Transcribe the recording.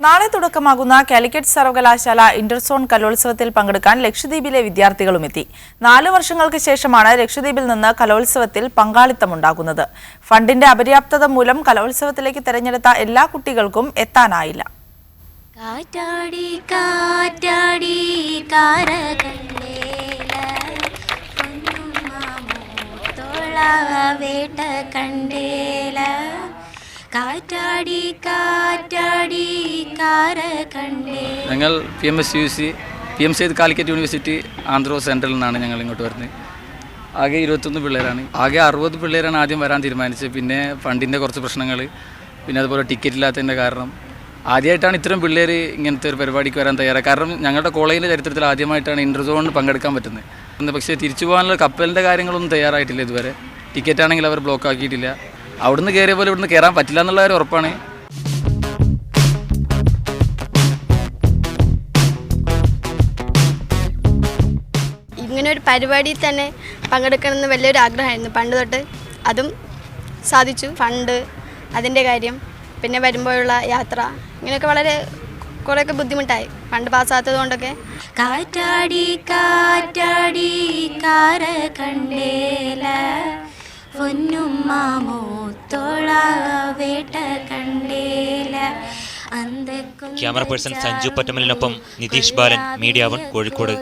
നാളെ തുടക്കമാകുന്ന കാലിക്കറ്റ് സർവകലാശാല ഇന്റർസോൺ കലോത്സവത്തിൽ പങ്കെടുക്കാൻ ലക്ഷദ്വീപിലെ വിദ്യാർത്ഥികളും എത്തി. 4 വർഷങ്ങൾക്ക് ശേഷമാണ് ലക്ഷദ്വീപിൽ നിന്ന് കലോത്സവത്തിൽ പങ്കാളിത്തമുണ്ടാകുന്നത്. ഫണ്ടിന്റെ അപര്യാപ്തത മൂലം കലോത്സവത്തിലേക്ക് തെരഞ്ഞെടുത്ത എല്ലാ കുട്ടികൾക്കും എത്താനായില്ല. ഞങ്ങൾ PMC കാലിക്കറ്റ് യൂണിവേഴ്സിറ്റി ആന്ധ്ര സെൻട്രലിൽ നിന്നാണ് ഞങ്ങൾ ഇങ്ങോട്ട് വരുന്നത്. ആകെ 21 പിള്ളേരാണ്. ആകെ 60 പിള്ളേരാണ് ആദ്യം വരാൻ തീരുമാനിച്ചത്. പിന്നെ ഫണ്ടിൻ്റെ കുറച്ച് പ്രശ്നങ്ങൾ, പിന്നെ അതുപോലെ ടിക്കറ്റ് ഇല്ലാത്തതിൻ്റെ കാരണം ആദ്യമായിട്ടാണ് ഇത്തരം പിള്ളേർ ഇങ്ങനത്തെ ഒരു പരിപാടിക്ക് വരാൻ തയ്യാറാണ്. കാരണം ഞങ്ങളുടെ കോളേജിൻ്റെ ചരിത്രത്തിൽ ആദ്യമായിട്ടാണ് ഇൻ്റർസോണിൽ പങ്കെടുക്കാൻ പറ്റുന്നത്. പക്ഷേ തിരിച്ചു പോകാനുള്ള കപ്പലിൻ്റെ കാര്യങ്ങളൊന്നും തയ്യാറായിട്ടില്ല ഇതുവരെ. ടിക്കറ്റ് ആണെങ്കിൽ അവർ ബ്ലോക്ക് ആക്കിയിട്ടില്ല. അവിടുന്ന് കയറിയ പോലെ ഇവിടുന്ന് കയറാൻ പറ്റില്ല എന്നുള്ള കാര്യം ഉറപ്പാണ്. ഇങ്ങനെ ഒരു പരിപാടിയിൽ തന്നെ പങ്കെടുക്കണമെന്ന് വലിയൊരു ആഗ്രഹമായിരുന്നു പണ്ട് തൊട്ട്. അതും സാധിച്ചു. ഫണ്ട്, അതിൻ്റെ കാര്യം, പിന്നെ വരുമ്പോഴുള്ള യാത്ര, ഇങ്ങനെയൊക്കെ കുറേയൊക്കെ ബുദ്ധിമുട്ടായി ഫണ്ട് പാസ്സാത്തത് കൊണ്ടൊക്കെ. കാറ്റാടി കാറ്റാടി കാര കണ്ടേല ക്യാമറ പേഴ്സൺ സഞ്ജു പട്ടമലിനൊപ്പം നിതീഷ് ബാലൻ, മീഡിയ 1 കോഴിക്കോട്.